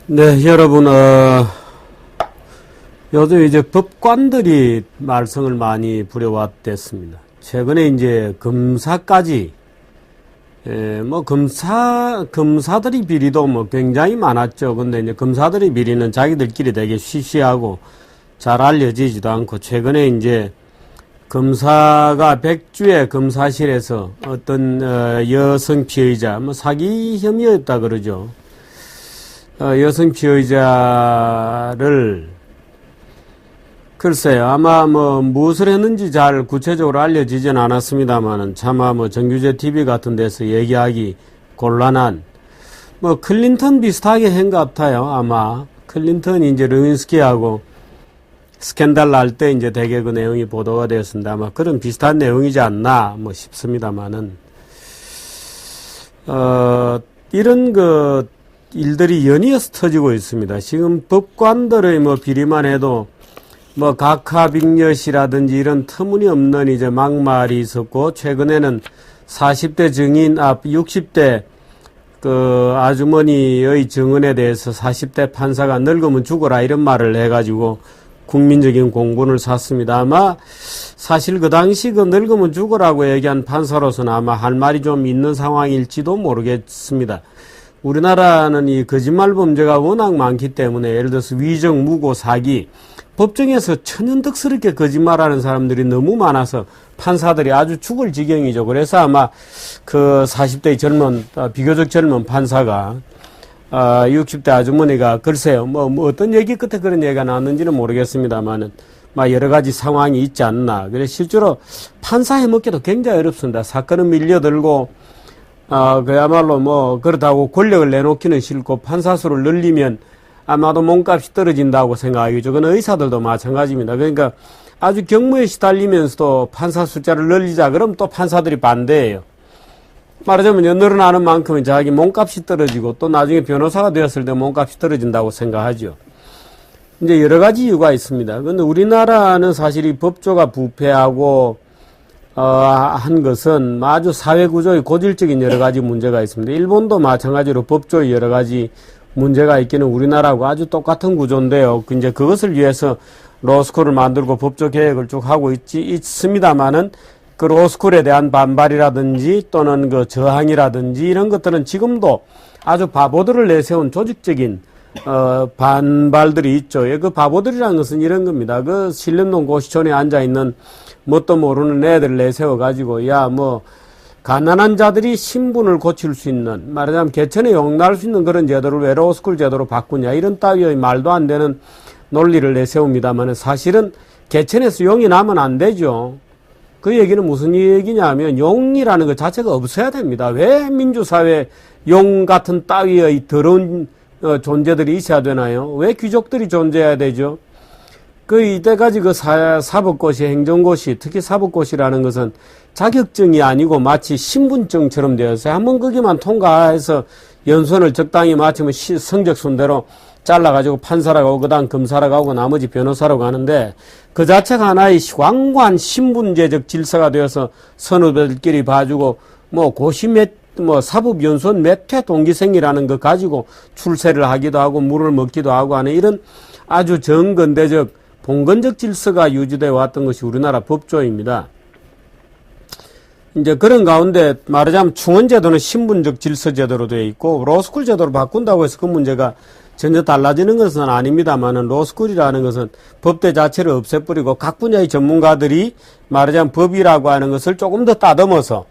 네, 여러분, 요즘 이제 법관들이 말썽을 많이 부려왔댔습니다. 최근에 이제 검사까지, 검사들이 비리도 뭐 굉장히 많았죠. 근데 이제 검사들이 비리는 자기들끼리 되게 시시하고 잘 알려지지도 않고, 최근에 이제 검사가 백주의 검사실에서 어떤, 여성 피해자, 뭐 사기 혐의였다 그러죠. 여성 피해자를 글쎄요, 아마 뭐 무엇을 했는지 잘 구체적으로 알려지진 않았습니다만은 차마 뭐 정규제 TV 같은 데서 얘기하기 곤란한 뭐 클린턴 비슷하게 한 것 같아요. 아마 클린턴이 이제 르윈스키하고 스캔들 날 때 이제 대개 그 내용이 보도가 되었습니다. 아마 그런 비슷한 내용이지 않나 뭐 싶습니다만은 이런 그 일들이 연이어서 터지고 있습니다. 지금 법관들의 뭐 비리만 해도 뭐 각하빅엿이라든지 이런 터무니없는 이제 막말이 있었고, 최근에는 40대 증인 앞 60대 그 아주머니의 증언에 대해서 40대 판사가 늙으면 죽어라 이런 말을 해가지고 국민적인 공분을 샀습니다. 아마 사실 그 당시 그 늙으면 죽어라고 얘기한 판사로서는 아마 할 말이 좀 있는 상황일지도 모르겠습니다. 우리나라는 이 거짓말 범죄가 워낙 많기 때문에 예를 들어서 위정, 무고, 사기, 법정에서 천연덕스럽게 거짓말하는 사람들이 너무 많아서 판사들이 아주 죽을 지경이죠. 그래서 아마 그 40대의 젊은, 비교적 젊은 판사가 60대 아주머니가 글쎄요, 뭐 어떤 얘기 끝에 그런 얘기가 나왔는지는 모르겠습니다만은 막 여러 가지 상황이 있지 않나. 그래서 실제로 판사 해먹기도 굉장히 어렵습니다. 사건은 밀려들고 그야말로 뭐 그렇다고 권력을 내놓기는 싫고 판사수를 늘리면 아마도 몸값이 떨어진다고 생각하겠죠. 그건 의사들도 마찬가지입니다. 그러니까 아주 경무에 시달리면서도 판사 숫자를 늘리자 그럼 또 판사들이 반대해요. 말하자면 늘어나는 만큼은 자기 몸값이 떨어지고 또 나중에 변호사가 되었을 때 몸값이 떨어진다고 생각하죠. 이제 여러 가지 이유가 있습니다. 그런데 우리나라는 사실 이 법조가 부패하고 한 것은 아주 사회구조의 고질적인 여러 가지 문제가 있습니다. 일본도 마찬가지로 법조의 여러 가지 문제가 있기는 우리나라하고 아주 똑같은 구조인데요. 이제 그것을 위해서 로스쿨을 만들고 법조 개혁을 쭉 하고 있습니다만은 그 로스쿨에 대한 반발이라든지 또는 그 저항이라든지 이런 것들은 지금도 아주 바보들을 내세운 조직적인 반발들이 있죠. 그 바보들이라는 것은 이런 겁니다. 그 신림동 고시촌에 앉아있는 뭣도 모르는 애들 내세워가지고, 야, 뭐, 가난한 자들이 신분을 고칠 수 있는, 말하자면 개천에 용납할 수 있는 그런 제도를 왜 로스쿨 제도로 바꾸냐, 이런 따위의 말도 안 되는 논리를 내세웁니다만 사실은 개천에서 용이 나면 안 되죠. 그 얘기는 무슨 얘기냐면 용이라는 것 자체가 없어야 됩니다. 왜 민주사회에 용 같은 따위의 더러운 존재들이 있어야 되나요? 왜 귀족들이 존재해야 되죠? 그 이때까지 그 사법고시, 행정고시, 특히 사법고시라는 것은 자격증이 아니고 마치 신분증처럼 되었어요. 한번 거기만 통과해서 연수원을 적당히 마치면 성적 순대로 잘라가지고 판사라고 하고 그다음 검사라고 하고 나머지 변호사라고 하는데 그 자체가 하나의 왕관 신분제적 질서가 되어서 선후배들끼리 봐주고 뭐 고시 뭐 사법연수원 몇 회 동기생이라는 거 가지고 출세를 하기도 하고 물을 먹기도 하고 하는 이런 아주 정근대적 봉건적 질서가 유지되어 왔던 것이 우리나라 법조입니다. 이제 그런 가운데 말하자면 충원제도는 신분적 질서 제도로 되어 있고 로스쿨 제도로 바꾼다고 해서 그 문제가 전혀 달라지는 것은 아닙니다만은 로스쿨이라는 것은 법대 자체를 없애버리고 각 분야의 전문가들이 말하자면 법이라고 하는 것을 조금 더 따듬어서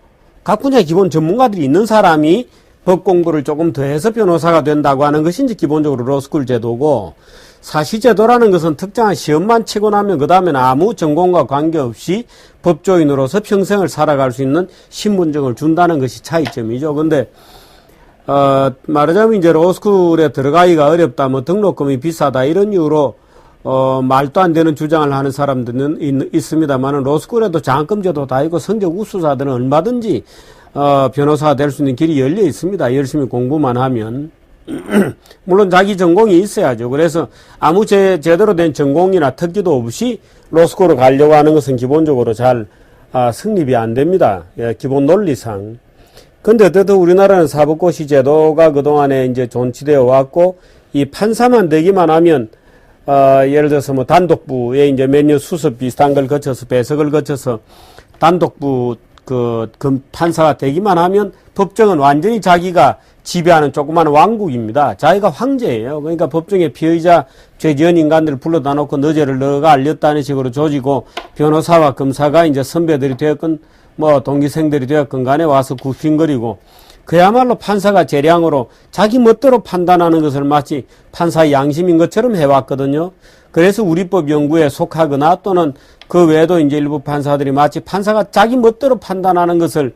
각 분야의 기본 전문가들이 있는 사람이 법 공부를 조금 더 해서 변호사가 된다고 하는 것이 이제 기본적으로 로스쿨 제도고, 사시제도라는 것은 특정한 시험만 치고 나면 그 다음에는 아무 전공과 관계없이 법조인으로서 평생을 살아갈 수 있는 신분증을 준다는 것이 차이점이죠. 근데 말하자면 이제 로스쿨에 들어가기가 어렵다, 뭐 등록금이 비싸다 이런 이유로 말도 안 되는 주장을 하는 사람들은 있습니다만은 로스쿨에도 장학금제도 다 있고 성적 우수자들은 얼마든지 변호사가 될 수 있는 길이 열려 있습니다. 열심히 공부만 하면. 물론 자기 전공이 있어야죠. 그래서 아무 제대로 된 전공이나 특기도 없이 로스쿨을 가려고 하는 것은 기본적으로 잘 성립이 안 됩니다. 예, 기본 논리상. 근데 어쨌든 우리나라는 사법고시 제도가 그동안에 이제 존치되어 왔고 이 판사만 되기만 하면 예를 들어서 뭐 단독부에 이제 몇 년 수습 비슷한 걸 거쳐서 배석을 거쳐서 단독부 판사가 되기만 하면 법정은 완전히 자기가 지배하는 조그마한 왕국입니다. 자기가 황제예요. 그러니까 법정에 피의자 죄지은 인간들을 불러다 놓고 너죄를 너가 알렸다는 식으로 조지고 변호사와 검사가 이제 선배들이 되었건 뭐 동기생들이 되었건 간에 와서 굽힌거리고 그야말로 판사가 재량으로 자기 멋대로 판단하는 것을 마치 판사의 양심인 것처럼 해왔거든요. 그래서 우리법 연구에 속하거나 또는 그 외에도 이제 일부 판사들이 마치 판사가 자기 멋대로 판단하는 것을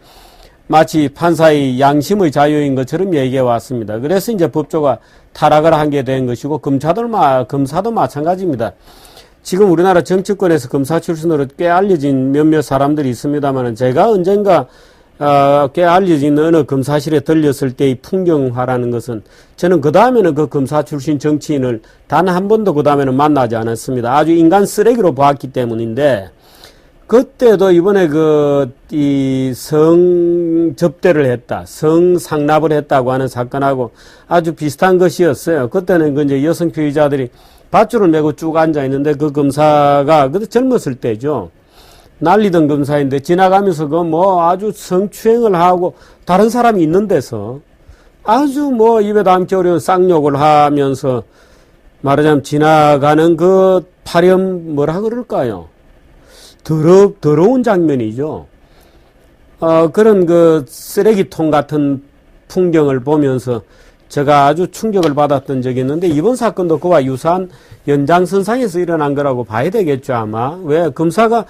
마치 판사의 양심의 자유인 것처럼 얘기해 왔습니다. 그래서 이제 법조가 타락을 하게 된 것이고 검사도 마찬가지입니다. 지금 우리나라 정치권에서 검사 출신으로 꽤 알려진 몇몇 사람들이 있습니다만 제가 언젠가 꽤 알려진 어느 검사실에 들렸을 때의 풍경화라는 것은 저는 그 다음에는 그 검사 출신 정치인을 단 한 번도 그 다음에는 만나지 않았습니다. 아주 인간 쓰레기로 보았기 때문인데 그때도 이번에 성접대를 했다, 성상납을 했다고 하는 사건하고 아주 비슷한 것이었어요. 그때는 이제 여성 피의자들이 밧줄을 메고 쭉 앉아 있는데 그 검사가 그때 젊었을 때죠. 날리던 검사인데 지나가면서 아주 성추행을 하고 다른 사람이 있는 데서 아주 입에 담기 어려운 쌍욕을 하면서 말하자면 지나가는 그 파렴 뭐라 그럴까요? 더러운 장면이죠. 그런 쓰레기통 같은 풍경을 보면서 제가 아주 충격을 받았던 적이 있는데 이번 사건도 그와 유사한 연장선상에서 일어난 거라고 봐야 되겠죠, 아마. 왜? 검사가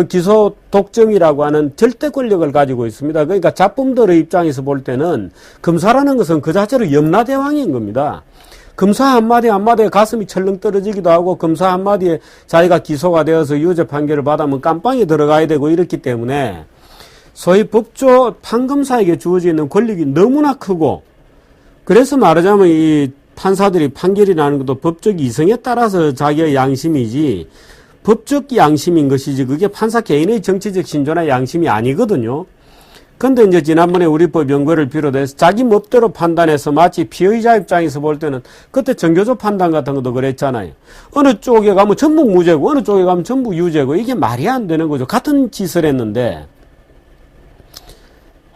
기소 독점이라고 하는 절대 권력을 가지고 있습니다. 그러니까 잡범들의 입장에서 볼 때는 검사라는 것은 그 자체로 염라대왕인 겁니다. 검사 한마디에 가슴이 철렁 떨어지기도 하고 검사 한마디에 자기가 기소가 되어서 유죄 판결을 받으면 깜빵에 들어가야 되고 이렇기 때문에 소위 법조 판검사에게 주어지는 권력이 너무나 크고 그래서 말하자면 이 판사들이 판결이 나는 것도 법적 이성에 따라서 자기의 양심이지 법적 양심인 것이지 그게 판사 개인의 정치적 신조나 양심이 아니거든요. 근데 이제 지난번에 우리법 연구를 비롯해서 자기 멋대로 판단해서 마치 피의자 입장에서 볼 때는 그때 정교조 판단 같은 것도 그랬잖아요. 어느 쪽에 가면 전부 무죄고 어느 쪽에 가면 전부 유죄고 이게 말이 안 되는 거죠. 같은 짓을 했는데.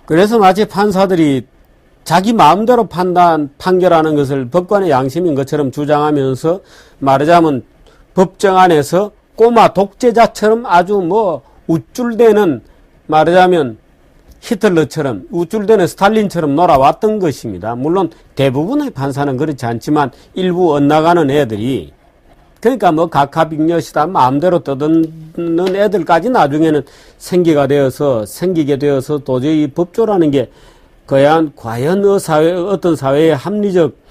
그래서 마치 판사들이 자기 마음대로 판결하는 것을 법관의 양심인 것처럼 주장하면서 말하자면 법정 안에서 꼬마 독재자처럼 아주 우쭐대는 말하자면 히틀러처럼 우쭐대는 스탈린처럼 놀아왔던 것입니다. 물론 대부분의 판사는 그렇지 않지만 일부 엇나가는 애들이 그러니까 각하빅렬이다 마음대로 떠드는 애들까지 나중에는 생기게 되어서 도저히 법조라는 게 과연 어떤 사회의 합리적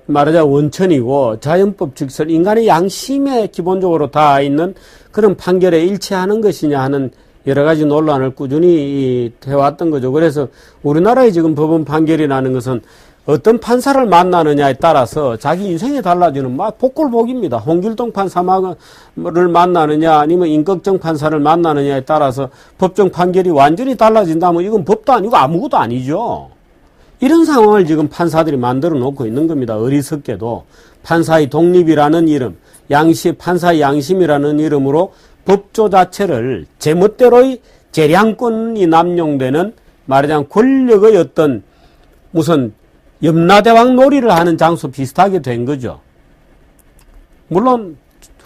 말하자면 원천이고 자연법 직설 인간의 양심에 기본적으로 다 있는 그런 판결에 일치하는 것이냐 하는 여러 가지 논란을 꾸준히 해왔던 거죠. 그래서 우리나라의 지금 법원 판결이 나는 것은 어떤 판사를 만나느냐에 따라서 자기 인생이 달라지는 복골복입니다. 홍길동 판사를 만나느냐 아니면 임꺽정 판사를 만나느냐에 따라서 법정 판결이 완전히 달라진다면 이건 법도 아니고 아무것도 아니죠. 이런 상황을 지금 판사들이 만들어 놓고 있는 겁니다. 어리석게도 판사의 독립이라는 이름, 판사의 양심이라는 이름으로 법조 자체를 제멋대로의 재량권이 남용되는 말하자면 권력의 어떤 무슨 염라대왕 놀이를 하는 장소 비슷하게 된 거죠. 물론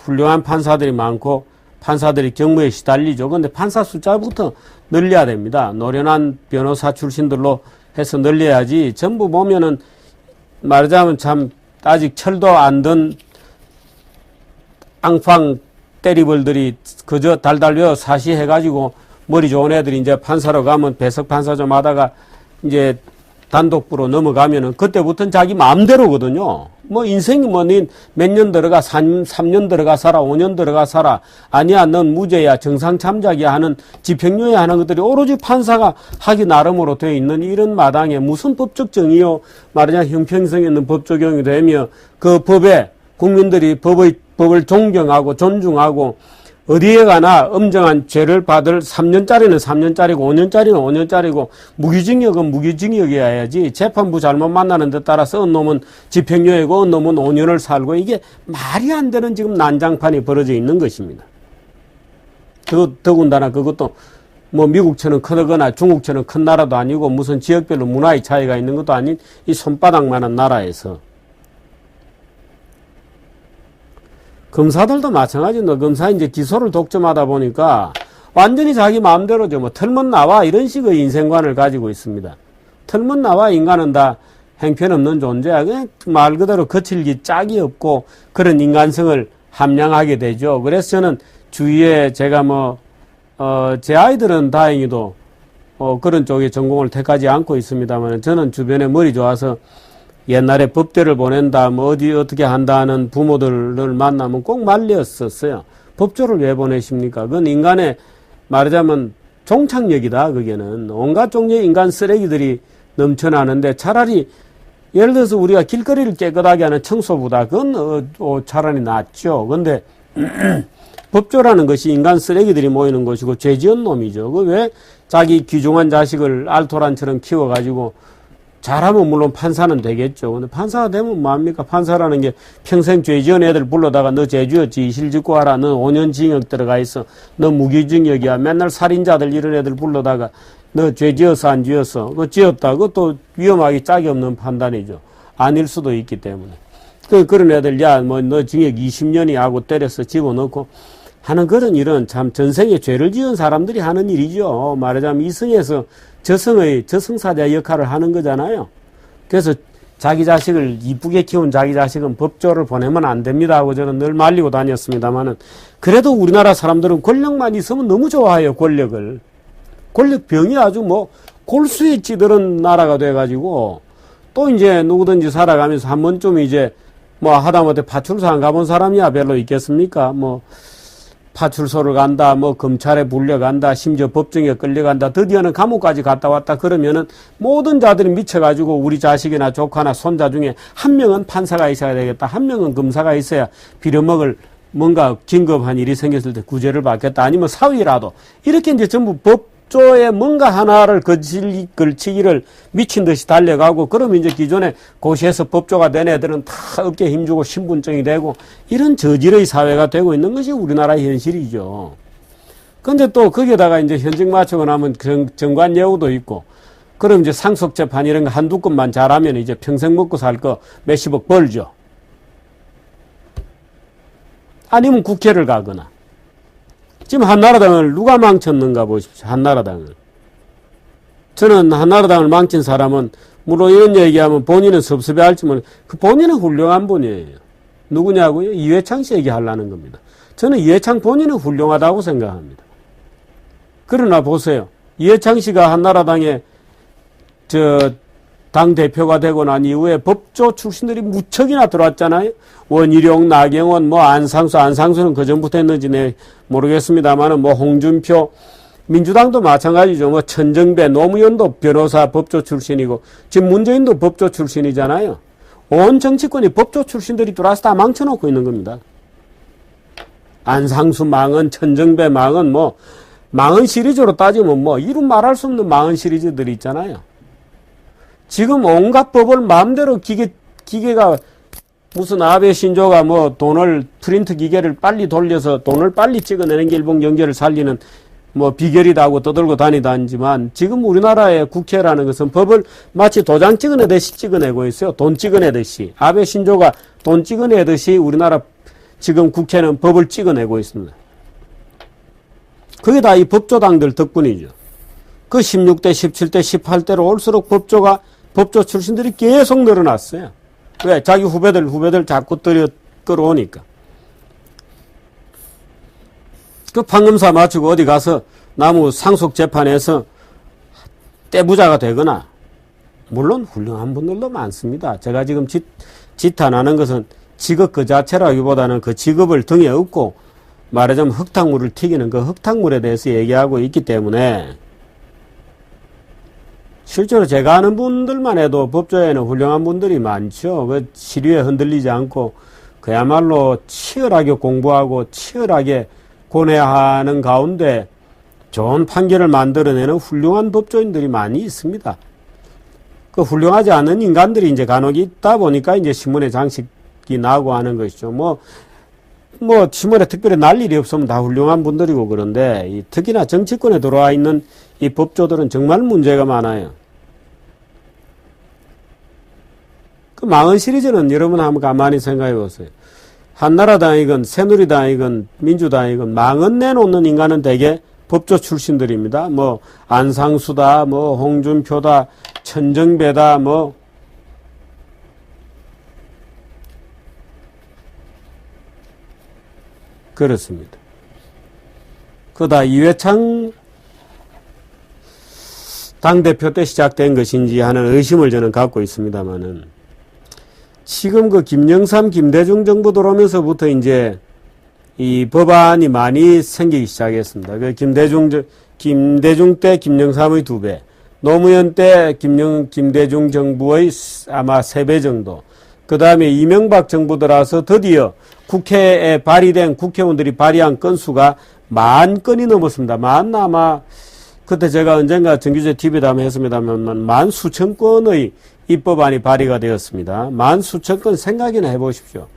훌륭한 판사들이 많고 판사들이 경무에 시달리죠. 그런데 판사 숫자부터 늘려야 됩니다. 노련한 변호사 출신들로 해서 늘려야지 전부 보면은 말하자면 참 아직 철도 안 든 앙팡 때리벌들이 그저 달달려 사시해가지고 머리 좋은 애들이 이제 판사로 가면 배석 판사 좀 하다가 이제 단독부로 넘어가면은 그때부터는 자기 마음대로거든요. 인생이 몇 년 들어가 3년 들어가 살아 5년 들어가 살아 아니야 넌 무죄야 정상 참작이야 하는 집행유예 하는 것들이 오로지 판사가 하기 나름으로 되어 있는 이런 마당에 무슨 법적 정의요 말하자면 형평성 있는 법 적용이 되며 그 법에 국민들이 법을 존경하고 존중하고 어디에 가나 엄정한 죄를 받을 3년짜리는 3년짜리고 5년짜리는 5년짜리고 무기징역은 무기징역이어야지 재판부 잘못 만나는 데 따라서 어느 놈은 집행유예고 어느 놈은 5년을 살고 이게 말이 안 되는 지금 난장판이 벌어져 있는 것입니다. 더군다나 그것도 뭐 미국처럼 크거나 중국처럼 큰 나라도 아니고 무슨 지역별로 문화의 차이가 있는 것도 아닌 이 손바닥만한 나라에서 검사들도 마찬가지입니다. 검사 이제 기소를 독점하다 보니까 완전히 자기 마음대로죠. 뭐 털면 나와 이런 식의 인생관을 가지고 있습니다. 털면 나와 인간은 다 행편없는 존재야. 그냥 말 그대로 거칠기 짝이 없고 그런 인간성을 함양하게 되죠. 그래서 저는 주위에 제가 제 아이들은 다행히도 그런 쪽의 전공을 택하지 않고 있습니다만 저는 주변에 머리 좋아서 옛날에 법대를 보낸다, 어떻게 한다는 부모들을 만나면 꼭 말렸었어요. 법조를 왜 보내십니까? 그건 인간의 말하자면 종착역이다, 그게는. 온갖 종류의 인간 쓰레기들이 넘쳐나는데 차라리 예를 들어서 우리가 길거리를 깨끗하게 하는 청소보다 그건 차라리 낫죠. 근데 법조라는 것이 인간 쓰레기들이 모이는 것이고 죄 지은 놈이죠. 그 왜 자기 귀중한 자식을 알토란처럼 키워가지고 잘하면 물론 판사는 되겠죠. 근데 판사가 되면 뭐합니까? 판사라는 게 평생 죄 지은 애들 불러다가 너 죄 지었지, 실직고 하라, 너 5년 징역 들어가 있어, 너 무기징역이야, 맨날 살인자들 이런 애들 불러다가 너 죄 지었어 안 지었어? 그거 지었다. 그것도 위험하기 짝이 없는 판단이죠. 아닐 수도 있기 때문에. 그런 애들, 너 징역 20년이 하고 때려서 집어넣고 하는 그런 일은 참 전생에 죄를 지은 사람들이 하는 일이죠. 말하자면 이승에서 저승사자 역할을 하는 거잖아요. 그래서 자기 자식을 이쁘게 키운 자기 자식은 법조를 보내면 안 됩니다 하고 저는 늘 말리고 다녔습니다만은 그래도 우리나라 사람들은 권력만 있으면 너무 좋아해요. 권력을. 권력병이 아주 골수에 찌들은 나라가 돼가지고 또 이제 누구든지 살아가면서 한 번쯤 이제 하다못해 파출소 안 가본 사람이야 별로 있겠습니까? 파출소를 간다, 검찰에 불려간다, 심지어 법정에 끌려간다, 드디어는 감옥까지 갔다 왔다 그러면은 모든 자들이 미쳐가지고 우리 자식이나 조카나 손자 중에 한 명은 판사가 있어야 되겠다, 한 명은 검사가 있어야 빌어먹을 뭔가 긴급한 일이 생겼을 때 구제를 받겠다, 아니면 사위라도 이렇게 이제 전부 법조에 뭔가 하나를 걸치기를 미친 듯이 달려가고 그러면 이제 기존에 고시에서 법조가 된 애들은 다 어깨에 힘주고 신분증이 되고 이런 저질의 사회가 되고 있는 것이 우리나라의 현실이죠. 근데 또 거기에다가 이제 현직 맞추고 나면 정관 예우도 있고 그럼 이제 상속재판 이런 거 한두 건만 잘하면 이제 평생 먹고 살 거 몇십억 벌죠. 아니면 국회를 가거나. 지금 한나라당을 누가 망쳤는가 보십시오. 한나라당을. 저는 한나라당을 망친 사람은 물론 이런 얘기하면 본인은 섭섭해할지 모르겠는데 그 본인은 훌륭한 분이에요. 누구냐고요? 이회창 씨 얘기하려는 겁니다. 저는 이회창 본인은 훌륭하다고 생각합니다. 그러나 보세요. 이회창 씨가 한나라당의 당대표가 되고 난 이후에 법조 출신들이 무척이나 들어왔잖아요. 원희룡, 나경원, 안상수는 그전부터 했는지 모르겠습니다만은 홍준표, 민주당도 마찬가지죠. 천정배, 노무현도 변호사 법조 출신이고, 지금 문재인도 법조 출신이잖아요. 온 정치권이 법조 출신들이 들어와서 다 망쳐놓고 있는 겁니다. 안상수 망언, 천정배 망언, 망언 시리즈로 따지면 이루 말할 수 없는 망언 시리즈들이 있잖아요. 지금 온갖 법을 마음대로 기계가 무슨 아베 신조가 돈을 프린트 기계를 빨리 돌려서 돈을 빨리 찍어내는 게 일본 경제를 살리는 비결이다 하고 떠들고 다니다지만 지금 우리나라의 국회라는 것은 법을 마치 도장 찍어내듯이 찍어내고 있어요. 돈 찍어내듯이. 아베 신조가 돈 찍어내듯이 우리나라 지금 국회는 법을 찍어내고 있습니다. 그게 다 이 법조당들 덕분이죠. 그 16대, 17대, 18대로 올수록 법조 출신들이 계속 늘어났어요. 왜? 자기 후배들 자꾸 끌어오니까. 그 판검사 마치고 어디 가서 나무 상속재판에서 떼부자가 되거나, 물론 훌륭한 분들도 많습니다. 제가 지금 지탄하는 것은 직업 그 자체라기보다는 그 직업을 등에 업고 말하자면 흙탕물을 튀기는 그 흙탕물에 대해서 얘기하고 있기 때문에 실제로 제가 아는 분들만 해도 법조에는 훌륭한 분들이 많죠. 그 시류에 흔들리지 않고 그야말로 치열하게 공부하고 치열하게 고뇌하는 가운데 좋은 판결을 만들어내는 훌륭한 법조인들이 많이 있습니다. 그 훌륭하지 않은 인간들이 이제 간혹 있다 보니까 이제 신문에 장식이 나고 하는 것이죠. 뭐 신문에 특별히 날 일이 없으면 다 훌륭한 분들이고 그런데 특히나 정치권에 들어와 있는 이 법조들은 정말 문제가 많아요. 그 망언 시리즈는 여러분 한번 가만히 생각해 보세요. 한나라당이건 새누리당이건 민주당이건 망언 내놓는 인간은 대개 법조 출신들입니다. 뭐 안상수다, 뭐 홍준표다, 천정배다, 뭐 그렇습니다. 그다 이회창 당대표 때 시작된 것인지 하는 의심을 저는 갖고 있습니다만은 지금 그 김영삼, 김대중 정부 들어오면서부터 이제 이 법안이 많이 생기기 시작했습니다. 그 김대중 때 김영삼의 2배, 노무현 때 김대중 정부의 아마 3배 정도, 그 다음에 이명박 정부 들어서 드디어 국회에 발의된 국회의원들이 발의한 건수가 10,000건이 넘었습니다. 아마 그때 제가 언젠가 정규제 TV에 한번 했습니다만 10,000수천 건의 입법안이 발의가 되었습니다. 10,000수천 건 생각이나 해보십시오.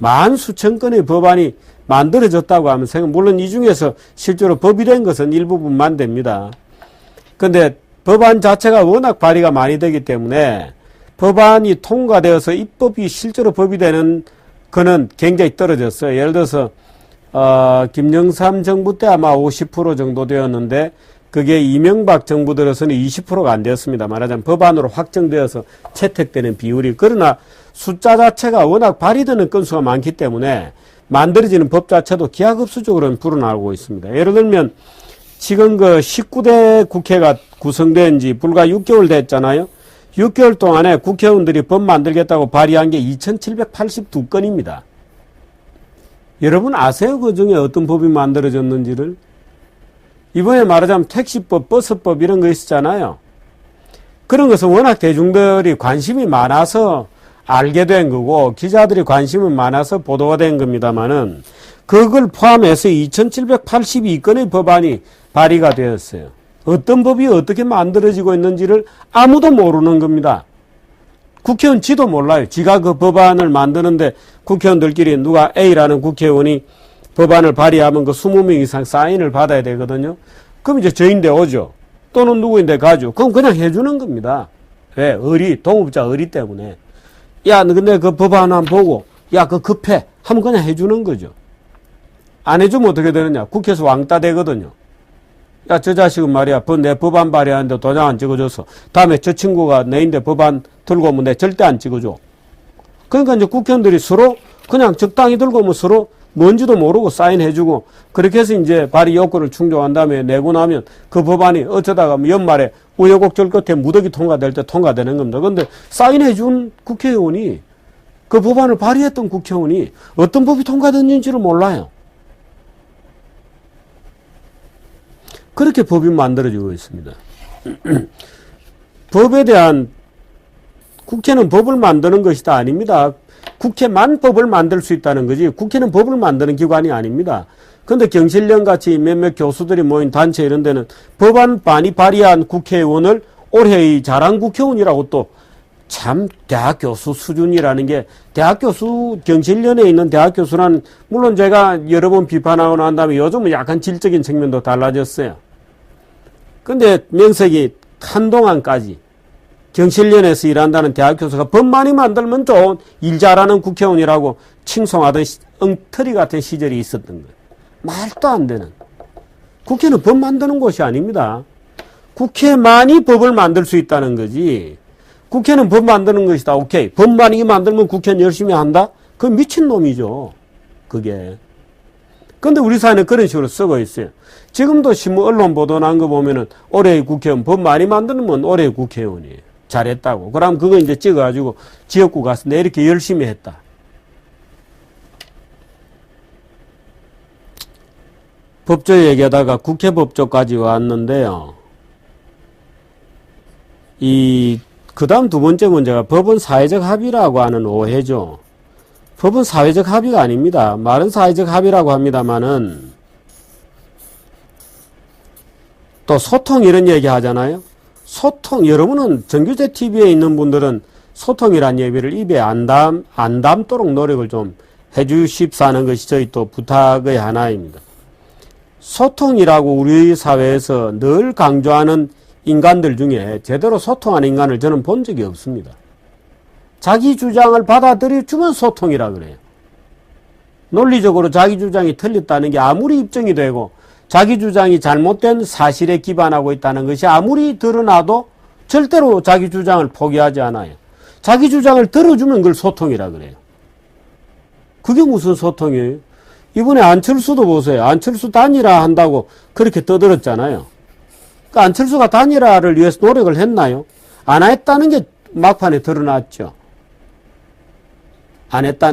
10,000수천 건의 법안이 만들어졌다고 하면 물론 이 중에서 실제로 법이 된 것은 일부분만 됩니다. 그런데 법안 자체가 워낙 발의가 많이 되기 때문에 법안이 통과되어서 입법이 실제로 법이 되는 거는 굉장히 떨어졌어요. 예를 들어서 김영삼 정부 때 아마 50% 정도 되었는데 그게 이명박 정부 들어서는 20%가 안 되었습니다. 말하자면 법안으로 확정되어서 채택되는 비율이. 그러나 숫자 자체가 워낙 발의되는 건수가 많기 때문에 만들어지는 법 자체도 기하급수적으로는 불어나고 있습니다. 예를 들면 지금 그 19대 국회가 구성된 지 불과 6개월 됐잖아요. 6개월 동안에 국회의원들이 법 만들겠다고 발의한 게 2,782건입니다. 여러분 아세요? 그 중에 어떤 법이 만들어졌는지를? 이번에 말하자면 택시법, 버스법 이런 거 있었잖아요. 그런 것은 워낙 대중들이 관심이 많아서 알게 된 거고 기자들이 관심이 많아서 보도가 된 겁니다만은 그걸 포함해서 2,782건의 법안이 발의가 되었어요. 어떤 법이 어떻게 만들어지고 있는지를 아무도 모르는 겁니다. 국회의원 지도 몰라요. 지가 그 법안을 만드는데 국회의원들끼리 누가 A라는 국회의원이 법안을 발의하면 그 20명 이상 사인을 받아야 되거든요. 그럼 이제 저인데 오죠. 또는 누구인데 가죠. 그럼 그냥 해주는 겁니다. 왜? 동업자 의리 때문에. 야, 근데 그 법안 한번 보고, 야, 그거 급해. 하면 그냥 해주는 거죠. 안 해주면 어떻게 되느냐. 국회에서 왕따 되거든요. 야, 저 자식은 말이야. 내 법안 발의하는데 도장 안 찍어줘서 다음에 저 친구가 내인데 법안 들고 오면 내 절대 안 찍어줘. 그러니까 이제 국회의원들이 서로 그냥 적당히 들고 오면 서로 뭔지도 모르고 사인해주고 그렇게 해서 이제 발의 요건을 충족한 다음에 내고 나면 그 법안이 어쩌다가 연말에 우여곡절 끝에 무더기 통과될 때 통과되는 겁니다. 그런데 사인해준 국회의원이 그 법안을 발의했던 국회의원이 어떤 법이 통과됐는지를 몰라요. 그렇게 법이 만들어지고 있습니다. 법에 대한 국회는 법을 만드는 것이다 아닙니다. 국회만 법을 만들 수 있다는 거지 국회는 법을 만드는 기관이 아닙니다. 그런데 경실련 같이 몇몇 교수들이 모인 단체 이런 데는 법안 많이 발의한 국회의원을 올해의 자랑 국회의원이라고 또 참 대학 교수 수준이라는 게 대학 교수 경실련에 있는 대학 교수란 물론 제가 여러 번 비판하고 난 다음에 요즘은 약간 질적인 측면도 달라졌어요. 근데 명색이 한동안까지 경실련에서 일한다는 대학 교수가 법 많이 만들면 좋은 일 잘하는 국회의원이라고 칭송하던 엉터리 같은 시절이 있었던 거예요. 말도 안 되는. 국회는 법 만드는 곳이 아닙니다. 국회만이 법을 만들 수 있다는 거지. 국회는 법 만드는 것이다. 오케이. 법 많이 만들면 국회는 열심히 한다? 그건 미친놈이죠. 그게. 근데 우리 사회는 그런 식으로 쓰고 있어요. 지금도 신문 언론 보도 난 거 보면은 올해의 국회의원 법 많이 만드는 올해의 국회의원이에요. 잘했다고. 그럼 그거 이제 찍어가지고 지역구 가서 내 이렇게 열심히 했다. 법조 얘기하다가 국회 법조까지 왔는데요. 그 다음 두 번째 문제가 법은 사회적 합의라고 하는 오해죠. 법은 사회적 합의가 아닙니다. 말은 사회적 합의라고 합니다만은 또 소통 이런 얘기 하잖아요. 소통, 여러분은 정규제 TV에 있는 분들은 소통이란 예비를 입에 안 담도록 노력을 좀 해주십사는 것이 저희 또 부탁의 하나입니다. 소통이라고 우리 사회에서 늘 강조하는 인간들 중에 제대로 소통하는 인간을 저는 본 적이 없습니다. 자기 주장을 받아들여주면 소통이라 그래요. 논리적으로 자기 주장이 틀렸다는 게 아무리 입증이 되고 자기 주장이 잘못된 사실에 기반하고 있다는 것이 아무리 드러나도 절대로 자기 주장을 포기하지 않아요. 자기 주장을 들어주면 그걸 소통이라 그래요. 그게 무슨 소통이에요? 이번에 안철수도 보세요. 안철수 단일화 한다고 그렇게 떠들었잖아요. 그러니까 안철수가 단일화를 위해서 노력을 했나요? 안 했다는 게 막판에 드러났죠.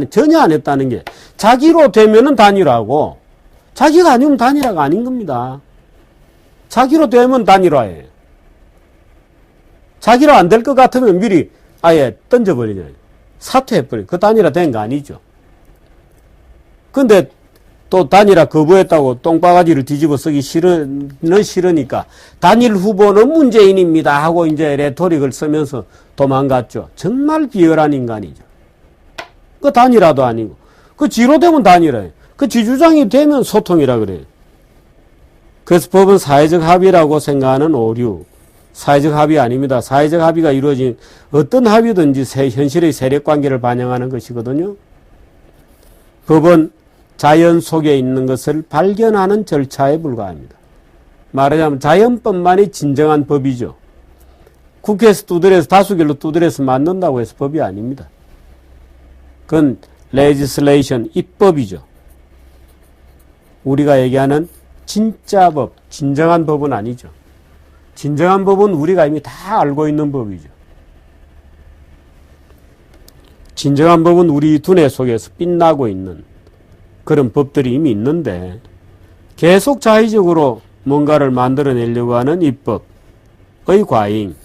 전혀 안 했다는 게. 자기로 되면은 단일화고, 자기가 아니면 단일화가 아닌 겁니다. 자기로 되면 단일화예요. 자기로 안 될 것 같으면 미리 아예 던져버리잖아요. 사퇴해버려요. 그 단일화 된 거 아니죠. 근데 또 단일화 거부했다고 똥바가지를 뒤집어 쓰기 싫으니까 단일 후보는 문재인입니다 하고 이제 레토릭을 쓰면서 도망갔죠. 정말 비열한 인간이죠. 그 단일화도 아니고. 그 지로 되면 단일화예요. 그 지주장이 되면 소통이라 그래요. 그래서 법은 사회적 합의라고 생각하는 오류. 사회적 합의 아닙니다. 사회적 합의가 이루어진 어떤 합의든지 현실의 세력관계를 반영하는 것이거든요. 법은 자연 속에 있는 것을 발견하는 절차에 불과합니다. 말하자면 자연법만이 진정한 법이죠. 국회에서 두드려서 다수결로 두드려서 만든다고 해서 법이 아닙니다. 그건 legislation, 입법이죠. 우리가 얘기하는 진짜 법, 진정한 법은 아니죠. 진정한 법은 우리가 이미 다 알고 있는 법이죠. 진정한 법은 우리 두뇌 속에서 빛나고 있는 그런 법들이 이미 있는데 계속 자의적으로 뭔가를 만들어내려고 하는 입법의 과잉,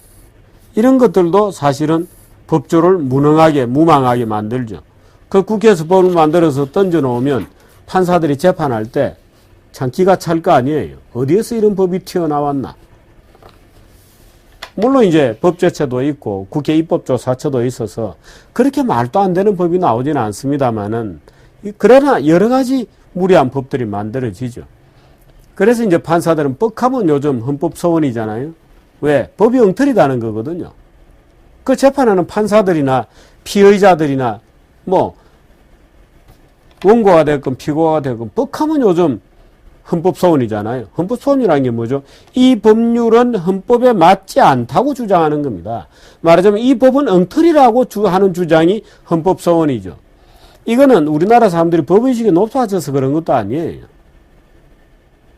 이런 것들도 사실은 법조를 무망하게 만들죠. 그 국회에서 법을 만들어서 던져놓으면 판사들이 재판할 때 참 기가 찰 거 아니에요. 어디에서 이런 법이 튀어나왔나. 물론 이제 법제처도 있고 국회 입법조사처도 있어서 그렇게 말도 안 되는 법이 나오지는 않습니다만은, 그러나 여러 가지 무리한 법들이 만들어지죠. 그래서 이제 판사들은 뻑하면 요즘 헌법소원이잖아요. 왜? 법이 엉터리다는 거거든요. 그 재판하는 판사들이나 피의자들이나 뭐 원고가 됐건 피고가 됐건 뻑하면 요즘 헌법소원이잖아요. 헌법소원이라는 게 뭐죠? 이 법률은 헌법에 맞지 않다고 주장하는 겁니다. 말하자면 이 법은 엉터리라고 하는 주장이 헌법소원이죠. 이거는 우리나라 사람들이 법의식이 높아져서 그런 것도 아니에요.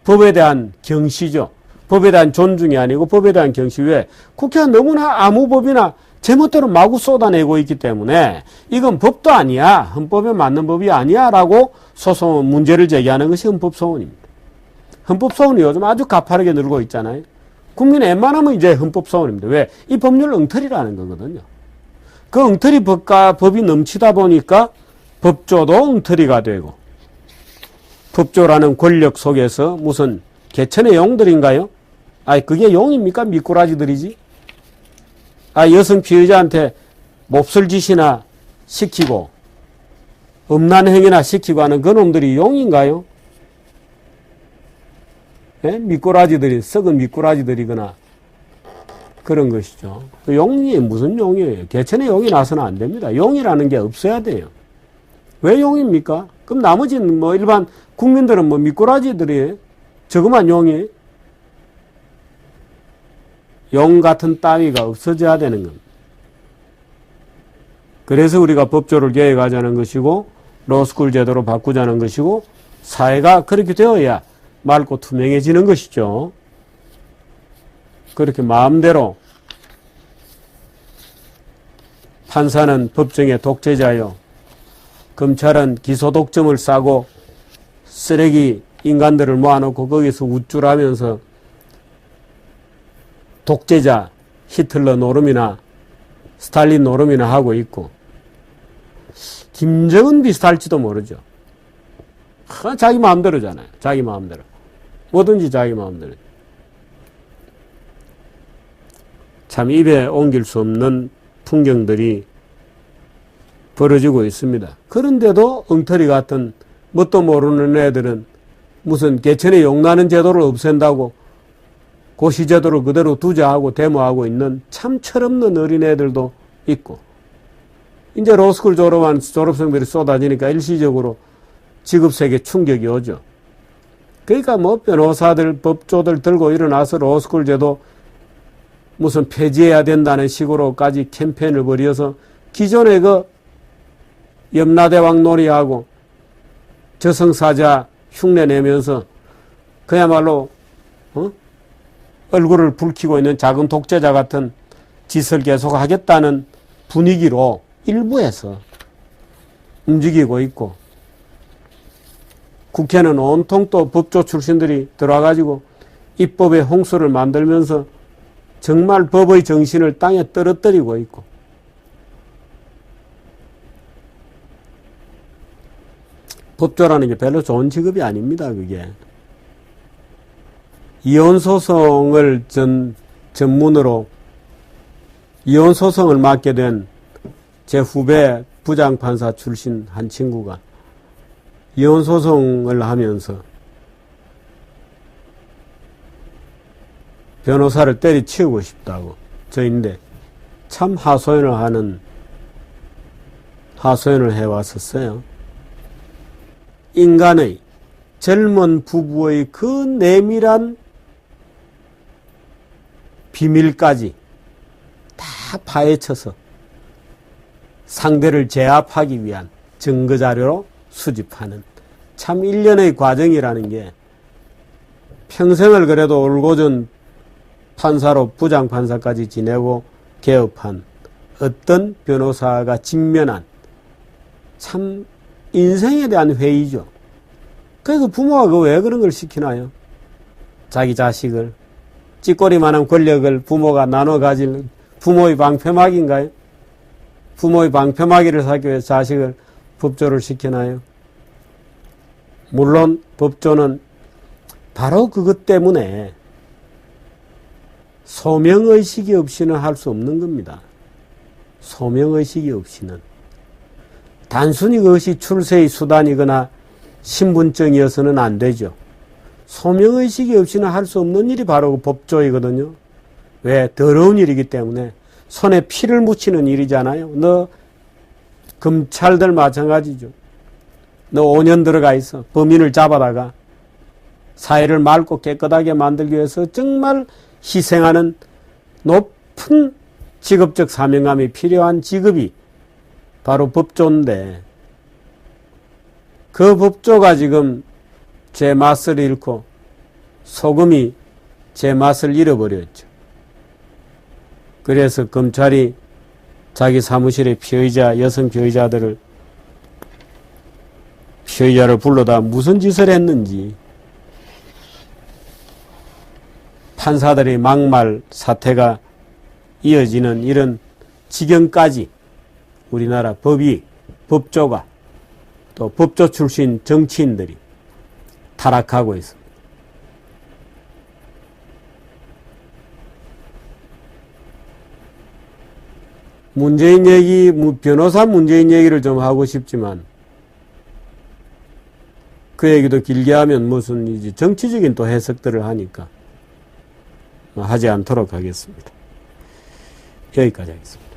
법에 대한 경시죠. 법에 대한 존중이 아니고 법에 대한 경시. 왜? 국회가 너무나 아무 법이나 제멋대로 마구 쏟아내고 있기 때문에 이건 법도 아니야, 헌법에 맞는 법이 아니야 라고 소송 문제를 제기하는 것이 헌법소원입니다. 헌법소원이 요즘 아주 가파르게 늘고 있잖아요. 국민의 웬만하면 이제 헌법소원입니다. 왜? 이 법률 엉터리라는 거거든요. 그 엉터리 법이 넘치다 보니까 법조도 엉터리가 되고, 법조라는 권력 속에서 무슨 개천의 용들인가요? 아니 그게 용입니까? 미꾸라지들이지. 여성 피의자한테 몹쓸 짓이나 시키고 음란 행위나 시키고 하는 그놈들이 용인가요? 예? 미꾸라지들이, 썩은 미꾸라지들이거나 그런 것이죠. 그 용이 무슨 용이에요? 개천의 용이 나서는 안 됩니다. 용이라는 게 없어야 돼요. 왜 용입니까? 그럼 나머지는 뭐 일반 국민들은 뭐 미꾸라지들이에요? 저거만 용이에요? 용 같은 따위가 없어져야 되는 겁니다. 그래서 우리가 법조를 개혁하자는 것이고 로스쿨 제도로 바꾸자는 것이고 사회가 그렇게 되어야 맑고 투명해지는 것이죠. 그렇게 마음대로 판사는 법정의 독재자요, 검찰은 기소독점을 싸고 쓰레기 인간들을 모아놓고 거기서 우쭐하면서 독재자 히틀러 노름이나 스탈린 노름이나 하고 있고, 김정은 비슷할지도 모르죠. 자기 마음대로잖아요. 자기 마음대로. 뭐든지 자기 마음대로. 참 입에 옮길 수 없는 풍경들이 벌어지고 있습니다. 그런데도 엉터리 같은 뭣도 모르는 애들은 무슨 개천에 용나는 제도를 없앤다고 고시제도를 그대로 두자 하고 데모하고 있는 참 철없는 어린애들도 있고, 이제 로스쿨 졸업한 졸업생들이 쏟아지니까 일시적으로 직업세계 충격이 오죠. 그러니까 뭐 변호사들, 법조들 들고 일어나서 로스쿨 제도 무슨 폐지해야 된다는 식으로까지 캠페인을 벌여서 기존의 그 염라대왕 놀이하고 저승사자 흉내 내면서 그야말로 얼굴을 붉히고 있는 작은 독재자 같은 짓을 계속 하겠다는 분위기로 일부에서 움직이고 있고, 국회는 온통 또 법조 출신들이 들어와가지고 입법의 홍수를 만들면서 정말 법의 정신을 땅에 떨어뜨리고 있고, 법조라는 게 별로 좋은 직업이 아닙니다. 그게 이혼소송을 전문으로 이혼소송을 맡게 된 제 후배 부장판사 출신 한 친구가 이혼소송을 하면서 변호사를 때리치우고 싶다고 저인데 참 하소연을 해왔었어요. 인간의 젊은 부부의 그 내밀한 비밀까지 다 파헤쳐서 상대를 제압하기 위한 증거자료로 수집하는 참 일련의 과정이라는 게 평생을 그래도 올고전 판사로 부장판사까지 지내고 개업한 어떤 변호사가 직면한 참 인생에 대한 회의죠. 그래서 부모가 왜 그런 걸 시키나요? 자기 자식을 찌꼬리만한 권력을 부모가 나눠 가질 부모의 방패막이인가요? 부모의 방패막이를 사기 위해서 자식을 법조를 시키나요? 물론 법조는 바로 그것 때문에 소명의식이 없이는 할 수 없는 겁니다. 소명의식이 없이는. 단순히 그것이 출세의 수단이거나 신분증이어서는 안 되죠. 소명의식이 없이는 할 수 없는 일이 바로 그 법조이거든요. 왜? 더러운 일이기 때문에. 손에 피를 묻히는 일이잖아요. 너 검찰들 마찬가지죠. 너 5년 들어가 있어. 범인을 잡아다가 사회를 맑고 깨끗하게 만들기 위해서 정말 희생하는 높은 직업적 사명감이 필요한 직업이 바로 법조인데, 그 법조가 지금 제 맛을 잃고 소금이 제 맛을 잃어버렸죠. 그래서 검찰이 자기 사무실의 여성 피의자를 불러다 무슨 짓을 했는지, 판사들의 막말 사태가 이어지는 이런 지경까지 우리나라 법조가 또 법조 출신 정치인들이 타락하고 있습니다. 변호사 문재인 얘기를 좀 하고 싶지만, 그 얘기도 길게 하면 무슨 이제 정치적인 또 해석들을 하니까 하지 않도록 하겠습니다. 여기까지 하겠습니다.